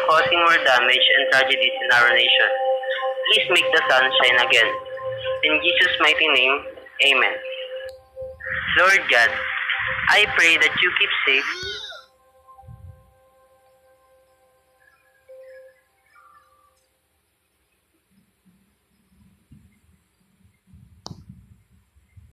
causing more damage and tragedies in our nation. Please make the sun shine again. In Jesus' mighty name, Amen. Lord God, I pray that you keep safe